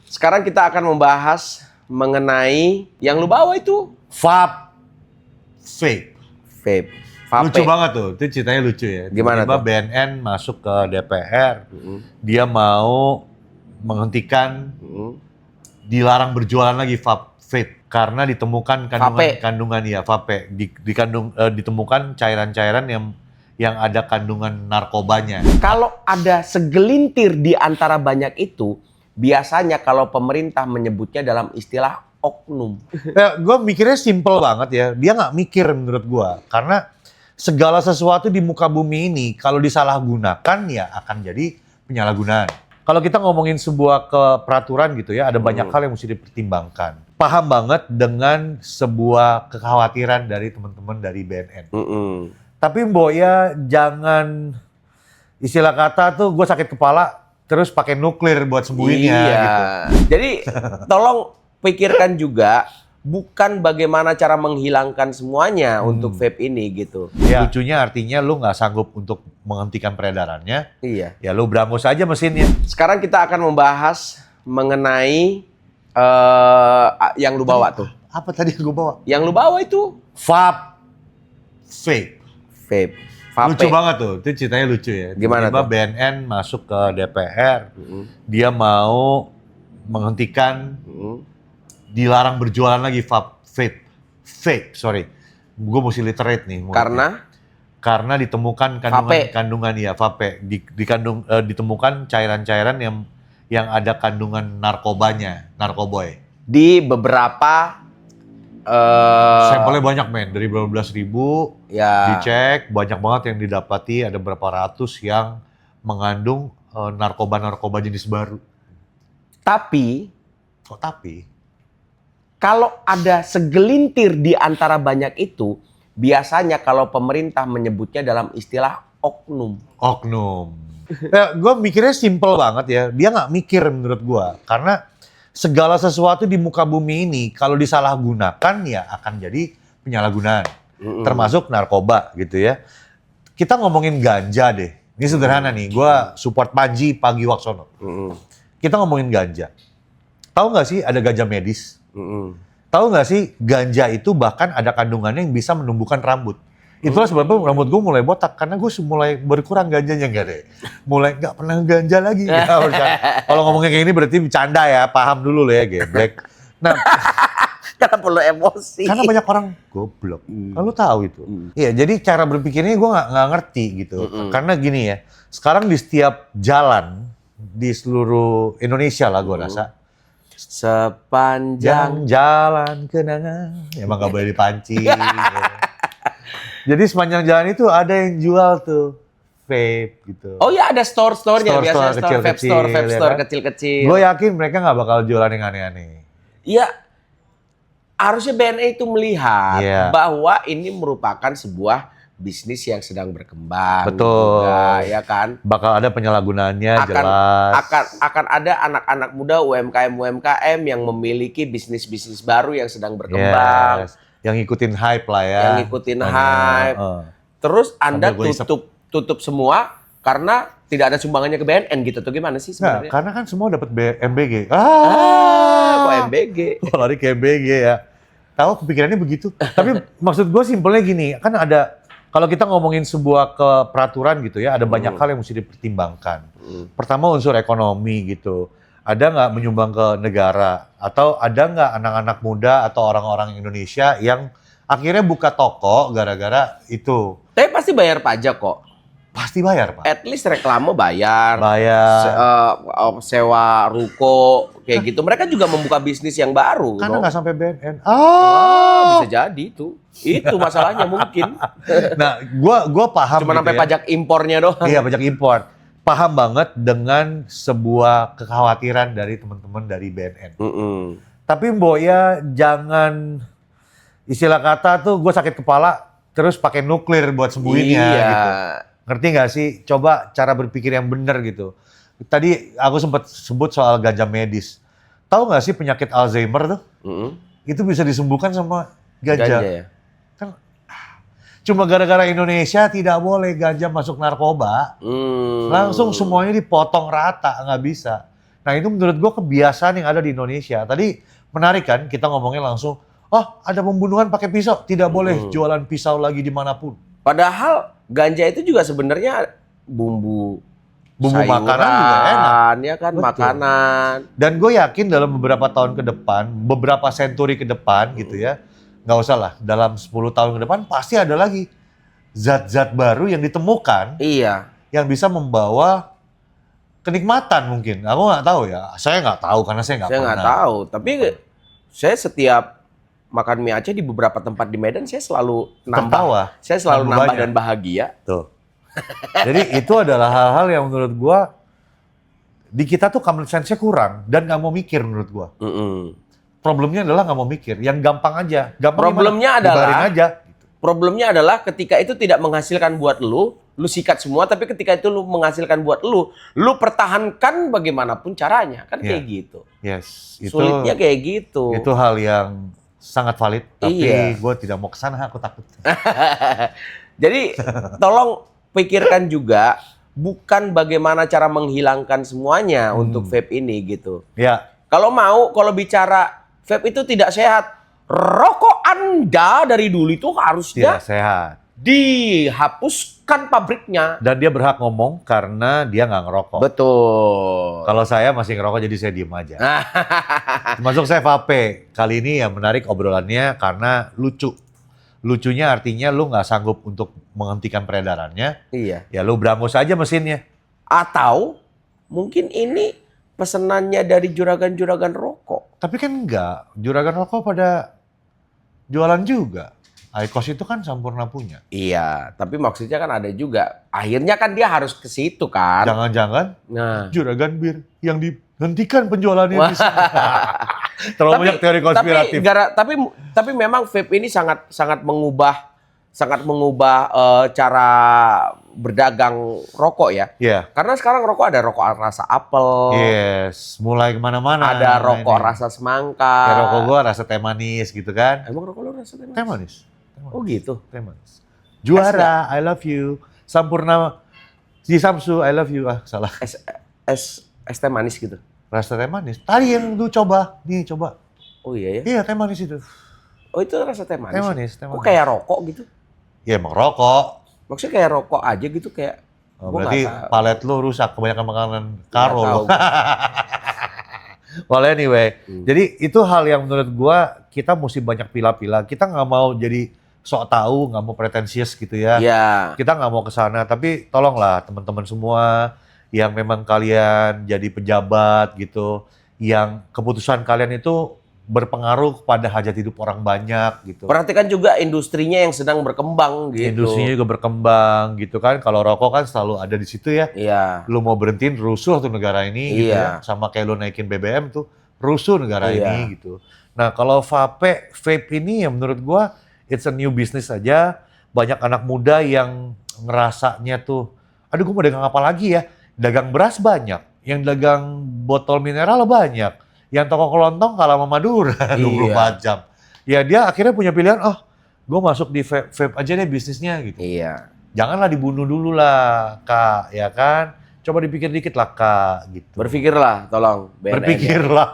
Sekarang kita akan membahas mengenai yang lu bawa itu. Vape. Vape. Lucu banget tuh, itu ceritanya lucu ya. Gimana Tiba-tiba tuh? BNN masuk ke DPR, dia mau menghentikan, dilarang berjualan lagi vape karena ditemukan kandungan ya vape, ditemukan cairan-cairan yang ada kandungan narkobanya. Kalau ada segelintir di antara banyak itu, biasanya kalau pemerintah menyebutnya dalam istilah oknum. Ya, gue mikirnya simple banget ya. Dia nggak mikir menurut gue. Karena segala sesuatu di muka bumi ini kalau disalahgunakan ya akan jadi penyalahgunaan. Kalau kita ngomongin sebuah peraturan gitu ya, ada banyak hal yang mesti dipertimbangkan. Paham banget dengan sebuah kekhawatiran dari teman-teman dari BNN. Tapi Mbok ya jangan istilah kata tuh gue sakit kepala terus pakai nuklir buat sembuhinnya gitu. Jadi tolong pikirkan juga bukan bagaimana cara menghilangkan semuanya untuk vape ini gitu. Ya. Lucunya artinya lu nggak sanggup untuk menghentikan peredarannya. Iya. Ya lu berangus aja mesinnya. Sekarang kita akan membahas mengenai yang lu bawa tuh. Apa tadi yang gue bawa? Yang lu bawa itu Vape. Lucu banget tuh, itu ceritanya lucu ya. Gimana Tiba-tiba tuh? BNN masuk ke DPR, dia mau menghentikan, dilarang berjualan lagi vape. Gue mesti literate nih. Karena ditemukan kandungan ya vape, ditemukan cairan-cairan yang ada kandungan narkoboy. Di beberapa sampelnya banyak men, dari berapa belas ribu ya. dicek, banyak banget yang didapati, ada berapa ratus yang mengandung narkoba jenis baru. Tapi Tapi kalau ada segelintir di antara banyak itu, biasanya kalau pemerintah menyebutnya dalam istilah oknum. Ya, gue mikirnya simple banget ya, dia nggak mikir menurut gue, karena segala sesuatu di muka bumi ini kalau disalahgunakan ya akan jadi penyalahgunaan, termasuk narkoba gitu ya. Kita ngomongin ganja deh, ini sederhana nih, gue support Panji Pragiwaksono. Kita ngomongin ganja, tahu nggak sih ada ganja medis? Tahu nggak sih ganja itu bahkan ada kandungannya yang bisa menumbuhkan rambut. Itulah sebabnya rambut gue mulai botak, karena gue mulai berkurang ganjanya nggak deh. Mulai nggak pernah ganja lagi. Kalau ngomongnya kayak ini berarti bercanda ya, paham dulu lo ya geblek. Nah, Kata perlu emosi. karena banyak orang goblok, kan lu tahu itu. Iya, jadi cara berpikirnya gue nggak ngerti gitu. Karena gini ya, sekarang di setiap jalan di seluruh Indonesia lah gue rasa, Sepanjang jalan kenangan, emang nggak boleh dipancing. Gitu. Jadi sepanjang jalan itu ada yang jual tuh vape gitu. Oh ya, ada store-store-nya biasanya, vape store kan? kecil-kecil. Gue yakin mereka nggak bakal jualan yang aneh-aneh. Iya, harusnya BNN itu melihat bahwa ini merupakan sebuah bisnis yang sedang berkembang. Betul. Juga, ya kan? Bakal ada penyalahgunaannya jelas. Akan ada anak-anak muda UMKM yang memiliki bisnis-bisnis baru yang sedang berkembang. Yes. Yang ngikutin hype lah ya. Yang ngikutin hype. Terus Anda tutup semua karena tidak ada sumbangannya ke BNN gitu tuh, gimana sih sebenarnya? Nah, karena kan semua dapat MBG. Kok MBG? Kok lari ke MBG ya? Tahu kepikirannya begitu. Tapi maksud gue simpelnya gini, kan ada, kalau kita ngomongin sebuah peraturan gitu ya, ada banyak hal yang mesti dipertimbangkan. Pertama unsur ekonomi gitu. Ada nggak menyumbang ke negara? Atau ada nggak anak-anak muda atau orang-orang Indonesia yang akhirnya buka toko gara-gara itu? Tapi pasti bayar pajak kok. Pasti bayar, Pak. At least reklame bayar. Sewa ruko, kayak gitu. Mereka juga membuka bisnis yang baru. Karena nggak sampai BNN. Bisa jadi itu. Itu masalahnya mungkin. Nah, gua paham. Cuma sampai pajak impornya doang. Iya, pajak impor. Paham banget dengan sebuah kekhawatiran dari teman-teman dari BNN. Tapi Mbok ya jangan istilah kata tuh gue sakit kepala terus pakai nuklir buat sembuhinnya gitu. Ngerti nggak sih? Coba cara berpikir yang benar gitu. Tadi aku sempat sebut soal ganja medis. Tahu nggak sih penyakit Alzheimer tuh? Itu bisa disembuhkan sama ganja. Ya? Kan cuma gara-gara Indonesia tidak boleh ganja masuk narkoba, langsung semuanya dipotong rata, nggak bisa. Nah itu menurut gue kebiasaan yang ada di Indonesia. Tadi menarik kan kita ngomongnya langsung, oh ada pembunuhan pakai pisau, tidak boleh jualan pisau lagi dimanapun. Padahal ganja itu juga sebenarnya bumbu sayuran, makanan juga enak. ya kan, Betul. makanan. Dan gue yakin dalam beberapa tahun ke depan, beberapa senturi ke depan gitu ya, nggak usah lah, dalam 10 tahun ke depan pasti ada lagi zat-zat baru yang ditemukan Iya. yang bisa membawa kenikmatan mungkin. Aku nggak tahu ya, saya nggak tahu karena saya nggak Saya pernah. nggak tahu, tapi saya setiap makan mie Aceh di beberapa tempat di Medan saya selalu nambah. Tertawa. Saya selalu Nambah nambah banyak. dan bahagia. Tuh. Jadi itu adalah hal-hal yang menurut gua di kita tuh common sense-nya kurang dan nggak mau mikir menurut gua. Problemnya adalah nggak mau mikir, yang gampang aja. Gampang Problemnya gimana? Dibaring adalah- aja. Problemnya adalah ketika itu tidak menghasilkan buat lu sikat semua, tapi ketika itu lu menghasilkan buat lu pertahankan bagaimanapun caranya, kan kayak gitu. Yes, itu Sulitnya kayak gitu. itu hal yang sangat valid, tapi Iya. gue tidak mau kesana, aku takut. Jadi tolong pikirkan juga bukan bagaimana cara menghilangkan semuanya untuk vape ini gitu. Ya, Kalau bicara vape itu tidak sehat, rokok Anda dari dulu itu harusnya tidak sehat. dihapuskan pabriknya. Dan dia berhak ngomong karena dia nggak ngerokok. Betul. Kalau saya masih ngerokok jadi saya diem aja. Termasuk saya vape. Kali ini ya menarik obrolannya karena lucu. Lucunya artinya lu nggak sanggup untuk menghentikan peredarannya. Iya. Ya lu berangus aja mesinnya. Atau mungkin ini pesenannya dari juragan-juragan rokok. Tapi kan enggak. Juragan rokok pada jualan juga. Aikos itu kan Sampurna punya. Iya, tapi maksudnya kan ada juga. Akhirnya kan dia harus ke situ kan. Jangan-jangan Nah, juragan bir yang dihentikan penjualannya di sini. Terlalu banyak teori konspiratif. Tapi memang vape ini sangat mengubah cara berdagang rokok ya. Iya. Karena sekarang rokok ada rokok rasa apel, Yes, mulai kemana-mana. ada Nah, rokok ini. rasa semangka. Kayak rokok gua rasa teh manis gitu kan. Emang rokok lu rasa teh Teh manis? manis. Oh gitu. Teh manis. Juara, I love you. Sampurna, si Samsu, I love you. Ah, salah. Es teh manis gitu. Rasa teh manis. Tadi yang lu coba. Nih, coba. Oh iya ya. Iya, teh manis itu. Oh itu rasa teh manis. Teh manis, teh Kok manis. kayak rokok gitu? Ya emang rokok. Maksudnya kayak rokok aja gitu kayak. Oh, Gua berarti nggak tahu. palet lu rusak, kebanyakan makanan karo Nggak lu. tahu. Well anyway, Hmm. jadi itu hal yang menurut gua kita mesti banyak pilah-pilah. Kita nggak mau jadi sok tahu, nggak mau pretensius gitu ya. Iya. Kita nggak mau ke sana, tapi tolonglah teman-teman semua yang memang kalian jadi pejabat gitu, yang keputusan kalian itu berpengaruh pada hajat hidup orang banyak gitu. Perhatikan juga industrinya yang sedang berkembang gitu. Industrinya juga berkembang gitu kan. Kalau rokok kan selalu ada di situ ya. Iya. Lu mau berhentiin rusuh tuh negara ini gitu Iya. ya. Sama kayak lu naikin BBM tuh rusuh negara Iya. ini gitu. Nah kalau vape ini ya menurut gua it's a new business aja. Banyak anak muda yang ngerasanya tuh, aduh gua mau dagang apa lagi ya. Dagang beras banyak, yang dagang botol mineral banyak, yang toko kelontong kalah sama Madura 24 jam. Ya dia akhirnya punya pilihan, oh gue masuk di vape aja deh bisnisnya gitu. Iya. Janganlah dibunuh dulu lah Kak, ya kan? Coba dipikir dikit lah Kak gitu. Berpikirlah tolong BNN. Berpikirlah.